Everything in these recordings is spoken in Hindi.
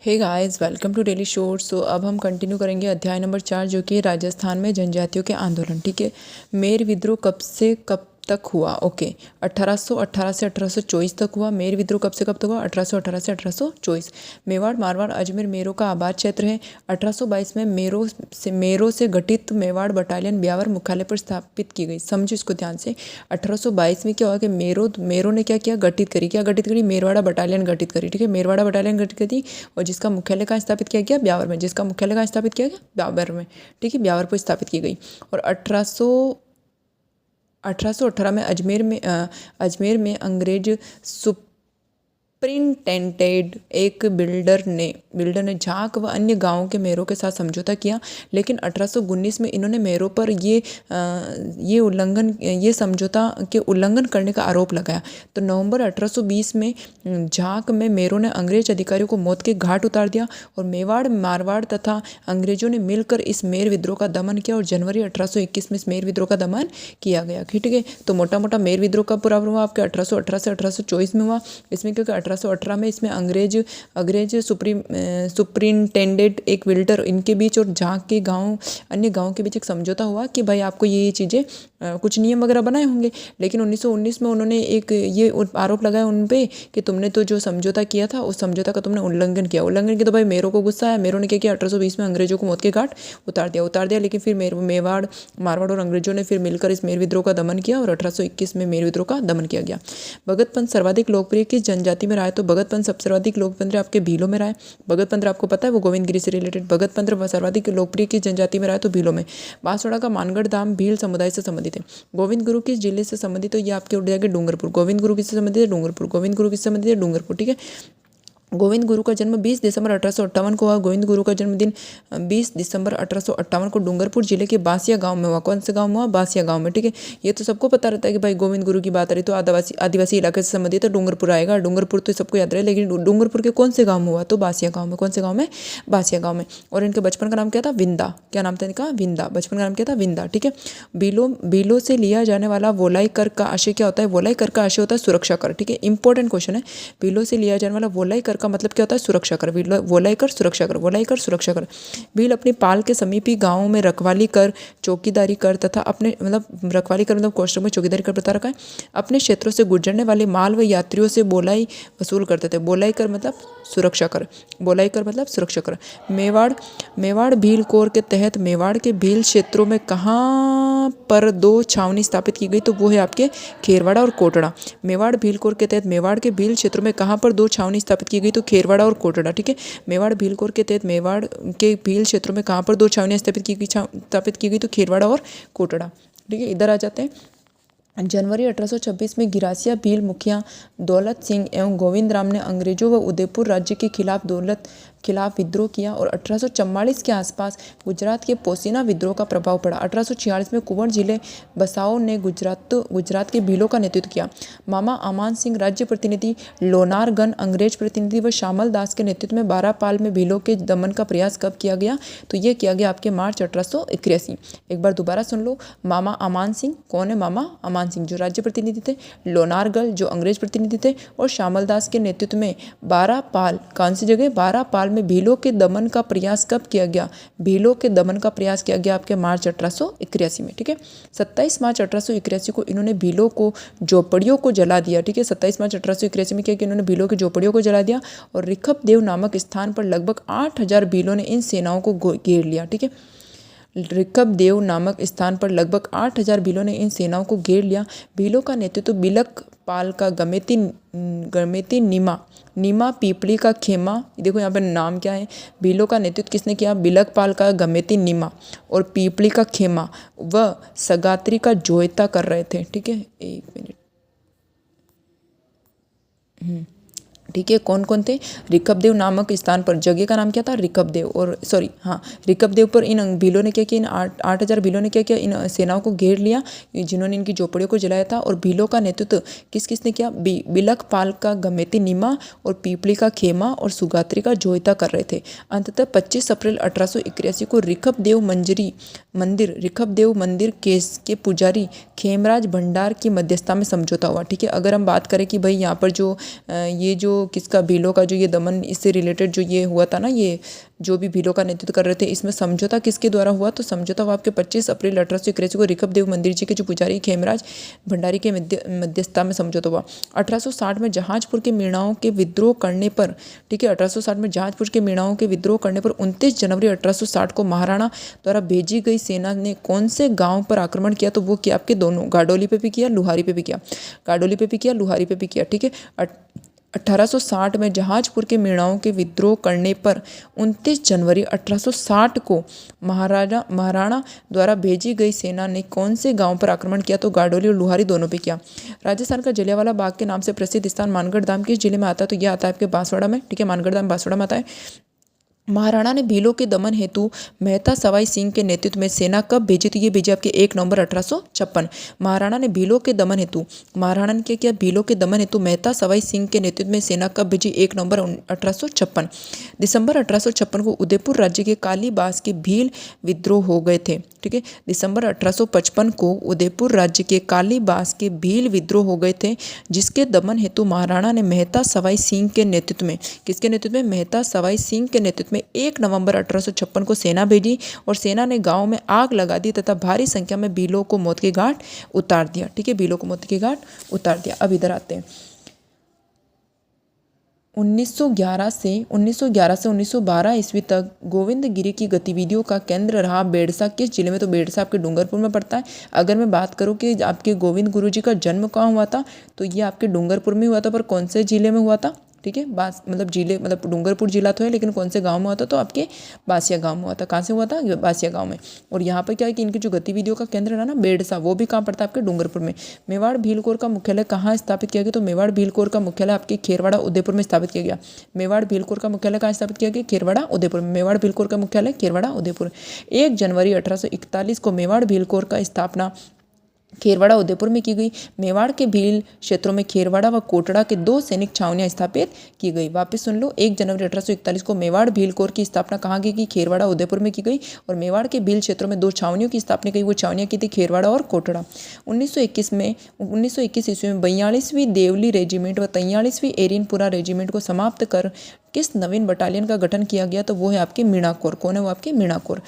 Hey guys, welcome to daily shore. So अब हम कंटिन्यू करेंगे अध्याय नंबर 4, जो कि राजस्थान में जनजातियों के आंदोलन। ठीक है, मेर विद्रोह कब से कब तक हुआ? ओके, 1818 से 1824 तक हुआ। मेर विद्रोह कब से कब तक हुआ? 1818 से 1824। मेवाड़, मारवाड़, अजमेर मेरों का आबाद क्षेत्र है। 1822 में मेरों से गठित मेवाड़ बटालियन ब्यावर मुख्यालय पर स्थापित की गई। समझो इसको ध्यान से। 1822 में क्या हुआ कि मेरों ने क्या किया? गठित करी। क्या गठित करी? मेरवाड़ा बटालियन गठित करी। ठीक है, मेरवाड़ा बटालियन गठित करी और जिसका मुख्यालय कहाँ स्थापित किया गया? ब्यावर में। जिसका मुख्यालय कहाँ स्थापित किया गया? ब्यावर में। ठीक है, ब्यावर पर स्थापित की गई। और 1818 में अजमेर में अंग्रेज सुप्रिंटेंडेंट एक बिल्डर ने झाक व अन्य गांवों के मेयरों के साथ समझौता किया। लेकिन 1819 में इन्होंने मेयरों पर ये समझौता के उल्लंघन करने का आरोप लगाया। तो नवंबर 1820 में झाक में मेयरों ने अंग्रेज अधिकारियों को मौत के घाट उतार दिया और मेवाड़, मारवाड़ तथा अंग्रेजों ने मिलकर इस मेर विद्रोह का दमन किया और जनवरी 1821 में इस मेर विद्रोह का दमन किया गया। ठीक है, तो मोटा मोटा मेर विद्रोह कब पूरा हुआ? आपके 1818 से 1824 में हुआ। इसमें क्योंकि 1818 में इसमें अंग्रेज सुप्रिंटेंडेंट एक विल्टर इनके बीच और झांक के अन्य गाँव के बीच एक समझौता हुआ कि भाई आपको ये चीज़ें कुछ नियम वगैरह बनाए होंगे। लेकिन 1919 में उन्होंने एक ये आरोप लगाया उन पे कि तुमने तो जो समझौता किया था उस समझौता का तुमने उल्लंघन किया। तो भाई मेरों को गुस्सा आया। मेरों ने क्या किया? 1820 में अंग्रेजों को मौत के घाट उतार दिया। लेकिन फिर मेवाड़, मारवाड़ और अंग्रेजों ने फिर मिलकर इस मेर विद्रोह का दमन किया और 1821 में मेर विद्रोह का दमन किया गया। भगत पंथ सर्वाधिक लोकप्रिय किस जनजाति में रहा है? तो भगत पंथ सबसे सर्वाधिक लोकप्रिय आपके भीलों में रहा है। भगत पंथ आपको पता है वो गोविंदगिरी से रिलेटेड। भगत पंथ सर्वाधिक लोकप्रिय किस जनजाति में रहा है? तो भीलों में। बांसवाड़ा का मानगढ़ धाम भील समुदाय से संबंधित है। गोविंद गुरु किस जिले से संबंधित? तो ये आपके उठ जाएगा डूंगरपुर। गोविंद गुरु किससे संबंधित है? डूंगरपुर। गोविंद गुरु किससे संबंधित है? डूंगरपुर। ठीक है, गोविंद गुरु का जन्म 20 दिसंबर 1858 को हुआ। गोविंद गुरु का जन्मदिन 20 दिसंबर 1858 को डूंगरपुर जिले के बासिया गांव में हुआ। कौन से गांव में हुआ? बासिया गांव में। ठीक है, ये तो सबको पता रहता है कि भाई गोविंद गुरु की बात आ रही तो आदिवासी इलाके से संबंधित तो डूंगरपुर आएगा। डूंगरपुर तो सबको याद रहे, लेकिन डूंगरपुर के कौन से गाँव में हुआ? तो बासिया गाँव में। कौन से गाँव में? बासिया गाँव में। और इनके बचपन का नाम क्या था? विंदा। क्या नाम था इनका? विंदा। बचपन का नाम क्या था? विंदा। ठीक है, भीलों से लिया जाने वाला वोलाई कर का आशय क्या होता है? वोलाई कर का आशय होता है सुरक्षा कर। ठीक है, इंपॉर्टेंट क्वेश्चन है। भीलों से लिया जाने वाला वोलाई कर का मतलब क्या होता है? सुरक्षा कर। वोलाई कर सुरक्षा कर। वोलाई कर सुरक्षा कर। भील अपनी पाल के समीपी गांवों में रखवाली कर, चौकीदारी कर तथा अपने रखवाली कर मतलब क्वेश्चन में चौकीदारी कर बता रखा है। अपने क्षेत्रों से गुजरने वाले माल व यात्रियों से बोलाई वसूल करते थे। बोलाई कर मतलब सुरक्षा कर। बोलाई कर मतलब सुरक्षा कर। मेवाड़ भील कोर के तहत मेवाड़ के भील क्षेत्रों में कहाँ पर 2 छावनी स्थापित की गई? तो वो है आपके खेरवाड़ा और कोटड़ा। मेवाड़ भील कोर के तहत मेवाड़ के भील क्षेत्रों में कहाँ पर 2 छावनी स्थापित की गई? तो खेरवाड़ा और कोटड़ा। ठीक है, मेवाड़ भील कोर के तहत मेवाड़ के भील क्षेत्रों में कहाँ पर 2 छावनियाँ स्थापित की गई? तो खेरवाड़ा और कोटड़ा। ठीक है, इधर आ जाते हैं। जनवरी 1826 में गिरासिया भील मुखिया दौलत सिंह एवं गोविंद राम ने अंग्रेजों व उदयपुर राज्य के खिलाफ विद्रोह किया और 1844 के आसपास गुजरात के पोसीना विद्रोह का प्रभाव पड़ा। 1846 में कुंवर जिले बसाओ ने गुजरात के भीलों का नेतृत्व किया। मामा अमान सिंह राज्य प्रतिनिधि, लोनारगन अंग्रेज प्रतिनिधि व श्यामल दास के नेतृत्व में 12 पाल में भीलों के दमन का प्रयास कब किया गया? तो ये किया गया आपके मार्च 1881। एक बार दोबारा सुन लो। मामा अमान सिंह कौन है? मामा अमान सिंह जो राज्य प्रतिनिधि थे, लोनारगल जो अंग्रेज प्रतिनिधि थे और श्यामल दास के नेतृत्व में 12 पाल, कौन सी जगह? 12 पाल में भीलों के दमन का प्रयास कब किया गया? भीलों के दमन का प्रयास किया गया आपके मार्च 1881 में। ठीक है, 27 मार्च 1881 को इन्होंने भीलों को झोपड़ियों को जला दिया। ठीक है, 27 मार्च 1881 में क्या कि इन्होंने भीलों की झोपड़ियों को जला दिया और रिखप देव नामक स्थान पर लगभग 8000 भीलों ने इन सेनाओं को घेर लिया। ठीक है, रिखप देव नामक स्थान पर लगभग 8000 भीलों ने इन सेनाओं को घेर लिया। भीलों का नेतृत्व बिलक पाल का गमेती नीमा पीपली का खेमा। देखो यहाँ पर नाम क्या है? भीलों का नेतृत्व किसने किया? बिलक पाल का गमेती नीमा और पीपली का खेमा व सगात्री का जोयता कर रहे थे। ठीक है, एक मिनट। ठीक है, कौन कौन थे? रिखपदेव नामक स्थान पर, जगह का नाम क्या था? रिखपदेव। और सॉरी हाँ, रिखपदेव पर इन भीलों ने क्या किया? इन 8000 भीलों ने क्या किया? इन सेनाओं को घेर लिया जिन्होंने इनकी झोपड़ियों को जलाया था। और भीलों का नेतृत्व किसने किया? बिलक पाल का गमेती नीमा और पीपली का खेमा और सुगात्री का जोयता कर रहे थे। अंततः 25 अप्रैल 1881 को रिखपदेव मंदिर केस के पुजारी खेमराज भंडार की मध्यस्थता में समझौता हुआ। ठीक है, अगर हम बात करें कि भाई यहाँ पर ये जो किसका, भीलों का जो ये दमन, इससे रिलेटेड जो ये हुआ था ना, ये जो भी भीलों का नेतृत्व कर रहे थे, इसमें समझौता किसके द्वारा हुआ, तो समझौता हुआ आपके 25 अप्रैल 1881 को रिखप देव मंदिर जी के जो पुजारी खेमराज भंडारी के मध्यस्थता में समझौता हुआ। 1860 में जहाजपुर के मीणाओं के विद्रोह करने पर, ठीक है, 1860 में जहाजपुर के मीणाओं के विद्रोह करने पर 29 जनवरी 1860 को महाराणा द्वारा भेजी गई सेना ने कौन से गांव पर आक्रमण किया, तो वो किया आपके दोनों, गाडोली पे भी किया, लुहारी पे भी किया, गाडोली पे भी किया, लुहारी पे भी किया, ठीक है। 1860 में जहाजपुर के मीणाओं के विद्रोह करने पर 29 जनवरी 1860 को महाराणा द्वारा भेजी गई सेना ने कौन से गांव पर आक्रमण किया, तो गाडोली और लुहारी दोनों पे किया। राजस्थान का जलियांवाला बाग के नाम से प्रसिद्ध स्थान मानगढ़ धाम किस जिले में आता है, तो यह आता है आपके बांसवाड़ा में, ठीक है, मानगढ़ धाम बांसवाड़ा में आता है। महाराणा ने भीलों के दमन हेतु मेहता सवाई सिंह के नेतृत्व में सेना कब भेजी, तो ये भेजी आपके 1 नवंबर 1856। महाराणा ने भीलों के दमन हेतु, महाराणा ने क्या किया, भीलों के दमन हेतु मेहता सवाई सिंह के नेतृत्व में सेना कब भेजी, 1 नवंबर 1856। दिसंबर 1856 को उदयपुर राज्य के कालीबास के भील विद्रोह हो गए थे, ठीक है। दिसंबर 1855 को उदयपुर राज्य के कालीबास के भील विद्रोह हो गए थे, जिसके दमन हेतु महाराणा ने मेहता सवाई सिंह के नेतृत्व में, किसके नेतृत्व में, मेहता सवाई सिंह के नेतृत्व में 1 नवंबर 1856 को सेना भेजी और सेना ने गांव में आग लगा दी तथा भारी संख्या में भीलों को मौत के घाट उतार दिया, ठीक है, भीलों को मौत के घाट उतार दिया। अब इधर आते हैं 1911 से 1912 ईस्वी तक गोविंदगिरी की गतिविधियों का केंद्र रहा बेड़सा किस जिले में, तो बेड़सा आपके डूंगरपुर में पड़ता है। अगर मैं बात करूं कि आपके गोविंद गुरु जी का जन्म कहाँ हुआ था, तो ये आपके डूंगरपुर में हुआ था, पर कौन से जिले में हुआ था, ठीक है, मतलब जिले, मतलब डूंगरपुर जिला तो है, लेकिन कौन से गांव में हुआ था, तो आपके बासिया गांव में हुआ था। कहाँ से हुआ था, बासिया गांव में। और यहाँ पर क्या है कि इनकी जो गतिविधियों का केंद्र रहा ना बेड़सा, वो भी कहाँ पड़ता है, आपके डूंगरपुर में। मेवाड़ भील कोर का मुख्यालय कहाँ स्थापित किया गया, तो मेवाड़ भील कोर का मुख्यालय आपके खेरवाड़ा उदयपुर में स्थापित किया गया। मेवाड़ भील कोर का मुख्यालय कहाँ स्थापित किया गया, खेरवाड़ा उदयपुर में। मेवाड़ भील कोर का मुख्यालय खेरवाड़ा उदयपुर। 1 जनवरी 1841 को मेवाड़ भील कोर का स्थापना खेरवाड़ा उदयपुर में की गई। मेवाड़ के भील क्षेत्रों में खेरवाड़ा व कोटड़ा के 2 सैनिक छावनियां स्थापित की गई। वापस सुन लो, 1 जनवरी 1841 को मेवाड़ भील कोर की स्थापना कहाँ की गई, खेरवाड़ा उदयपुर में की गई। और मेवाड़ के भील क्षेत्रों में 2 छावनियों की स्थापना की गई, वो छावनियां की थी खेरवाड़ा और कोटड़ा। 1921 ईस्वी में 42वीं देवली रेजिमेंट व 43वीं एरिनपुरा रेजिमेंट को समाप्त कर किस नवीन बटालियन का गठन किया गया, तो वो है आपके मीणा कोर। कौन है वो, आपके मीणा कोर।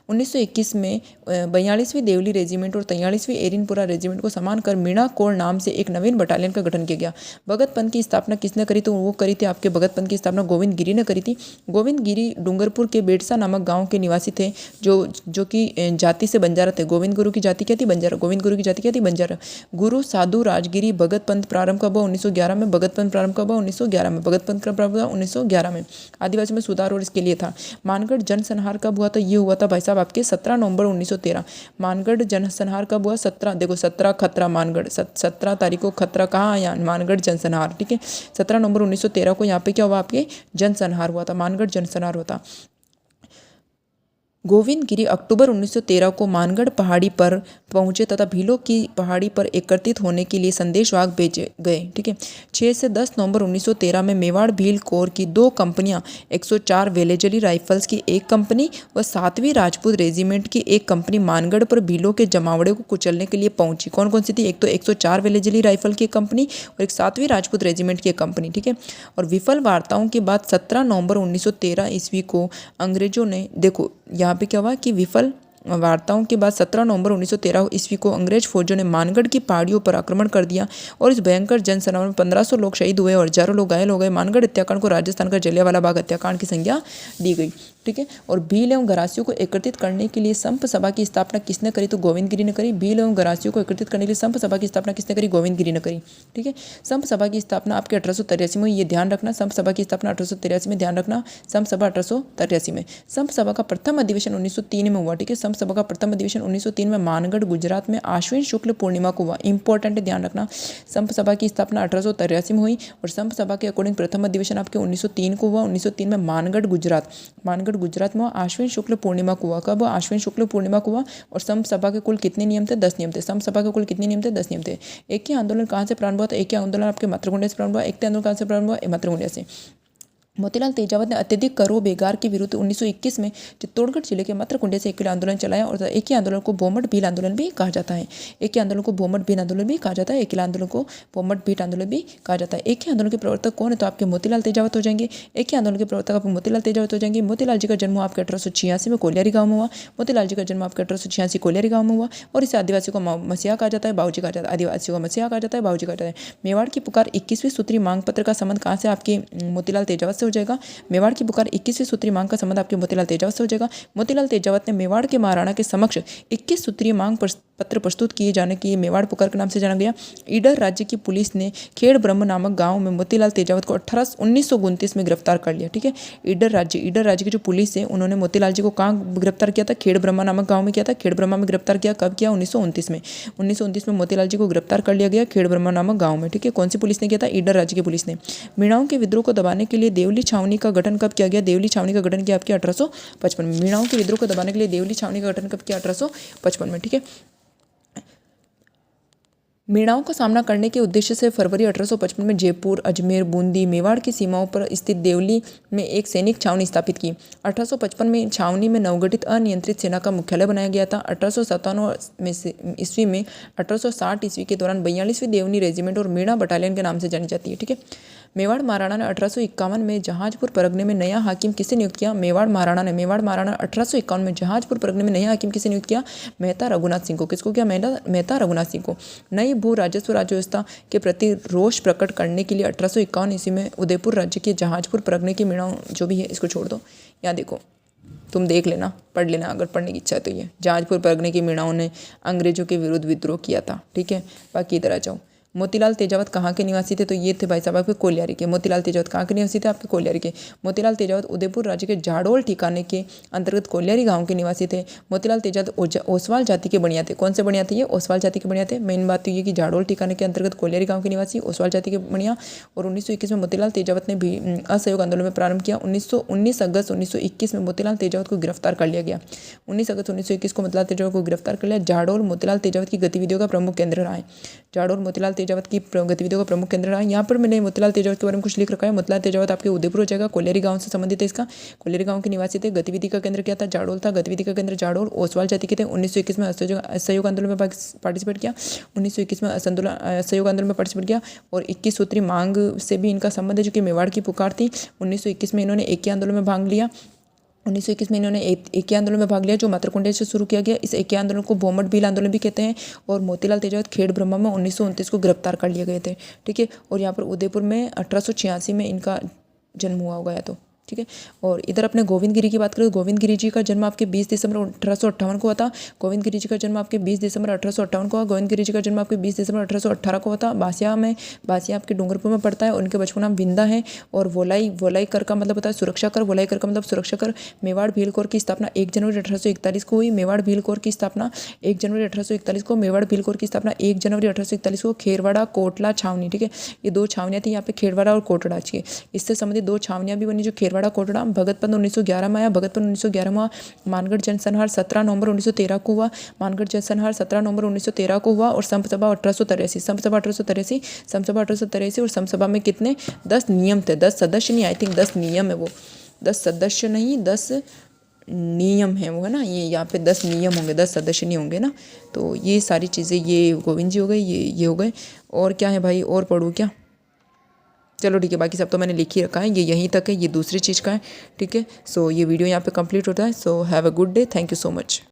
1921 में 42वीं देवली रेजिमेंट और 43वीं एरिनपुरा रेजिमेंट को समान कर मीणा कोर नाम से एक नवीन बटालियन का गठन किया गया। भगत पंथ की स्थापना किसने करी, तो वो करी थी आपके भगत पंथ की स्थापना गोविंद गिरी ने करी थी। गोविंद गिरी डूंगरपुर के बेड़सा नामक गांव के निवासी थे, जो कि जाति से बंजारा थे। गोविंद गुरु की जाति क्या थी, बंजारा। गोविंद गुरु की जाति क्या थी, बंजारा। गुरु साधु राजगिरी भगत पंथ प्रारंभ कब हुआ, 1911 में। भगत पंथ प्रारंभ कब हुआ, 1911 में। भगत पंथ का प्रारंभ हुआ 1911 में। आदिवासी में सुधार और इसके लिए था। मानगढ़ जनसंहार कब हुआ, तो ये हुआ था भाई साहब आपके 17 नवंबर 1913। मानगढ़ जनसंहार कब हुआ, 17, देखो 17 खतरा मानगढ़, 17 तारीख को खतरा कहाँ आया, मानगढ़ जनसंहार, ठीक है। 17 नवंबर 1913 को यहाँ पे क्या हुआ, आपके जनसंहार हुआ था, मानगढ़ जनसंहार हुआ था। गोविंद गिरी अक्टूबर 1913 को मानगढ़ पहाड़ी पर पहुंचे तथा भीलों की पहाड़ी पर एकत्रित होने के लिए संदेशवाहक भेजे गए, ठीक है। 6 से 10 नवंबर 1913 में मेवाड़ भील कोर की 2 कंपनियां 104 वेलेजली राइफल्स की 1 कंपनी व 7वीं राजपूत रेजिमेंट की 1 कंपनी मानगढ़ पर भीलों के जमावड़े को कुचलने के लिए पहुंची। कौन कौन सी थी, एक तो 104 वेलेजली राइफल की 1 कंपनी और एक 7वीं राजपूत रेजिमेंट की 1 कंपनी, ठीक है। और विफल वार्ताओं के बाद 17 नवंबर 1913 ईस्वी को अंग्रेजों ने, देखो यहाँ पे क्या हुआ कि विफल वार्ताओं के बाद 17 नवंबर 1913 ईस्वी को अंग्रेज फौजों ने मानगढ़ की पहाड़ियों पर आक्रमण कर दिया और इस भयंकर जनसंहार में 1500 लोग शहीद हुए और हजारों लोग घायल हो गए। मानगढ़ हत्याकांड को राजस्थान का जलियांवाला बाग हत्याकांड की संज्ञा दी गई, ठीक है। और भील एवं गरासियों को एकत्रित करने के लिए संप सभा की स्थापना किसने करी, तो गोविंद गिरी ने करी। भील एवं गरासियों को एकत्रित करने के लिए संप सभा की स्थापना किसने करी, गोविंद गिरी ने करी, ठीक है। संप सभा की स्थापना आपके 1883 में, ये ध्यान रखना, संप सभा की स्थापना 1883 में, ध्यान रखना, संप सभा 1883 में। संप सभा का प्रथम अधिवेशन 1903 में हुआ, ठीक है। संप सभा का प्रथम अधिवेशन 1903 में मानगढ़ गुजरात में आश्विन शुक्ल पूर्णिमा को हुआ। इंपॉर्टेंट, ध्यान रखना, संप सभा की स्थापना 1883 में हुई और संप सभा के अकॉर्डिंग प्रथम अधिवेशन आपके 1903 को हुआ। 1903 में मानगढ़ गुजरात में आश्विन शुक्ल पूर्णिमा को हुआ। कब, आश्विन शुक्ल पूर्णिमा को हुआ। और संप सभा के कुल कितने नियम थे, 10 नियम थे। संप सभा के कुल कितने नियम थे, 10 नियम थे। एक ही आंदोलन कहाँ से प्रारंभ हुआ था, एक ही आंदोलन आपके मातृकुंडिया से प्रारंभ हुआ। एक आंदोलन कहाँ से प्रारंभ हुआ, मातृकुंडिया से। मोतीलाल तेजावत ने अत्यधिक करो बेगार के विरुद्ध 1921 में चित्तौड़गढ़ जिले के मात्रकुंडे से एक किलो आंदोलन चलाया और एक ही आंदोलन को बोमट भील आंदोलन भी कहा जाता है। एक ही आंदोलन को बोमट भील आंदोलन भी कहा जाता है। एक ही आंदोलन को बोमट भीट आंदोलन भी कहा जाता है। एक ही आंदोलन के प्रवर्तक कौन है? तो आपके मोतीलाल तेजावत हो जाएंगे। एक ही आंदोलन के प्रवर्तक आपके मोतीलाल तेजावत हो जाएंगे। मोतीलाल जी का जन्म आपके 1886 में कोलियारी गाँव में हुआ। मोतीलाल जी का जन्म आपके 1886 कोलियारी गाँव में हुआ और इसे आदिवासियों को मसीहा कहा जाता है, बाबूजी कहा जाता है। आदिवासियों का मसीहा कहा जाता है, बाबूजी कहा जाता है। मेवाड़ की पुकार 21वीं सूत्री मांग पत्र का संबंध कहाँ से? आपके मोतीलाल तेजावत से हो जाएगा। मेवाड़ की पुकार 21वीं सूत्री मांग का संबंध आपके मोतीलाल तेजावत से हो जाएगा। मोतीलाल तेजावत ने मेवाड़ के महाराणा के समक्ष 21 सूत्रीय मांग पत्र प्रस्तुत किए जाने की मेवाड़ पुकार के नाम से जाना गया। ईडर राज्य की पुलिस ने खेड़ ब्रह्म नामक गांव में मोतीलाल तेजावत को 1929 में गिरफ्तार कर लिया। ठीक है, ईडर राज्य की जो पुलिस है उन्होंने मोतीलाल जी को कहाँ गिरफ्तार किया था? खेड़ ब्रह्मा नामक गाँव में किया था। खेड़ ब्रह्मा में गिरफ्तार किया, कब किया? 1929 में। 1929 में मोतीलाल जी को गिरफ्तार कर लिया गया खेड़ ब्रह्मा नामक गाँव में। ठीक है, कौन सी पुलिस ने किया था? ईडर राज्य की पुलिस ने। मीणाओं के विद्रोह को दबाने के लिए देवली छावनी का गठन कब किया गया? देवली छावनी का गठन किया आपके 1855 में। मीणाओं के विद्रोह को दबाने के लिए देवली छावनी का गठन कब किया? 1855 में। ठीक है, मीणाओं का सामना करने के उद्देश्य से फरवरी 1855 में जयपुर, अजमेर, बूंदी, मेवाड़ की सीमाओं पर स्थित देवली में एक सैनिक छावनी स्थापित की। 1855 में छावनी में नवगठित अनियंत्रित सेना का मुख्यालय बनाया गया था। 1857 ईस्वी में 1860 ईस्वी के दौरान 42वीं देवनी रेजिमेंट और मीणा बटालियन के नाम से जानी जाती है। ठीक है, मेवाड़ महाराणा ने 1851 में जहाजपुर परगने में नया हाकिम किसे नियुक्त किया? मेवाड़ महाराणा 1851 में जहाजपुर परगने में नया हाकिम किसे नियुक्त किया? मेहता रघुनाथ सिंह को। किसको किया? मेहता रघुनाथ सिंह को। नई भू राजस्व राज्य व्यवस्था के प्रति रोष प्रकट करने के लिए 1851 ईस्वी में उदयपुर राज्य के जहाजपुर परगने की मीणाओं, जो भी है इसको छोड़ दो, यहाँ देखो, तुम देख लेना, पढ़ लेना अगर पढ़ने की इच्छा है तो। ये जहाजपुर परगने की मीणाओं ने अंग्रेजों के विरुद्ध विद्रोह किया था। ठीक है, बाकी इधर आ जाओ। मोतीलाल तेजावत कहाँ के निवासी थे? तो ये थे भाई साहब आपके कोलियारी के। मोतीलाल तेजावत कहाँ के निवासी थे? आपके कोलियारी के। मोतीलाल तेजावत उदयपुर राज्य के झाड़ोल ठिकाने के अंतर्गत कोलियारी गांव के निवासी थे। मोतीलाल तेजावत ओसवाल जाति के बढ़िया थे। कौन से बढ़िया थे? ये ओसवाल जाति के बढ़िया थे। मेन बात तो ये कि झाड़ोल ठिकाने के अंतर्गत कोलियारी गाँव के निवासी ओसवाल जाति के बढ़िया। और 1921 में मोतीलाल तेजावत ने भी असहयोग आंदोलन में प्रारंभ किया। 19 अगस्त 1921 में मोतीलाल तेजावत को गिरफ्तार कर लिया गया। 19 अगस्त 1921 को मोतीलाल तेजावत को गिरफ्तार कर लिया। झाड़ोल मोतीलाल तेजावत की गतिविधियों का प्रमुख केंद्र रहा है। झाड़ोल मोतीलाल तेजावत की गतिविधियों का प्रमुख केंद्र रहा है। यहाँ पर मैंने मोतीलाल तेजावत के बारे में कुछ लिख रखा है। मोतीलाल तेजावत आपके उदयपुर हो जाएगा, कोलियारी गांव से संबंधित है। इसका कोलियारी गांव के निवासी थे। गतिविधि का केंद्र क्या था? झाड़ोल था। गतिविधि का केंद्र झाड़ोल। ओसवाल जाति के थे। 1921 में असहयोग आंदोलन में पार्टिसिपेट किया। 1921 में असहयोग आंदोलन में पार्टिसिपेट किया और 21 सूत्री मांग से भी इनका संबंध है, जो कि मेवाड़ की पुकार थी। 1921 में इन्होंने एक ही आंदोलन में भाग लिया। 1921 में इन्होंने एक आंदोलन में भाग लिया जो मात्रकुंडे से शुरू किया गया। इस एक आंदोलन को बोमट भील आंदोलन भी कहते हैं। और मोतीलाल तेजावत खेड़ ब्रह्मा में 1929 को गिरफ्तार कर लिए गए थे। ठीक है, और यहाँ पर उदयपुर में 1886 में इनका जन्म हुआ होगा या तो। ठीक है, और इधर अपने गोविंद गिरी की बात करें तो गोविंद गिरी जी का जन्म आपके 20 दिसंबर 1858 को हुआ था। गोविंद गिरी जी का जन्म आपके 20 दिसंबर 1858 को हुआ। गोविंद गिरी जी का जन्म आपके 20 दिसंबर 1818 को हुआ था। बासिया आपके डूंगरपुर में पड़ता है और उनके बचपन नाम विंदा है। और वोलाई कर का मतलब होता है सुरक्षा कर। वोलाई कर का मतलब सुरक्षा कर। मेवाड़ भील कोर की स्थापना 1 जनवरी 1841 को हुई। मेवाड़ भील कोर की स्थापना 1 जनवरी 1841 को। मेवाड़ भील कोर की स्थापना 1 जनवरी 1841 को। खेरवाड़ा कोटला छावनी। ठीक है, ये 2 छावनियाँ थी यहाँ पे, खेरवाड़ा और कोटड़ा। चाहिए इससे संबंधित 2 छावनियाँ भी बनी, जो खेरवाड़ा कोटड़ा। भगत पंथ 1911 में आया। भगत पंथ 1911 में हुआ। मानगढ़ जनसंहार 17 नवंबर 1913 को हुआ। मानगढ़ जनसंहार 17 नवंबर 1913 को हुआ। और समसभा 1883 और समसभा में कितने 10 नियम थे। 10 सदस्य नहीं, आई थिंक 10 नियम है वो। 10 सदस्य नहीं, 10 नियम है वो, है ना। ये यहाँ पे 10 नियम होंगे, 10 सदस्य नहीं होंगे ना। तो ये सारी चीज़ें, ये गोविंद जी हो गए, ये हो गए। और क्या है भाई, और पढ़ूँ क्या? चलो ठीक है, बाकी सब तो मैंने लिख ही रखा है। ये यहीं तक है, ये दूसरी चीज़ का है। ठीक है, सो ये वीडियो यहाँ पे कंप्लीट होता है। So have a good day, thank you so much.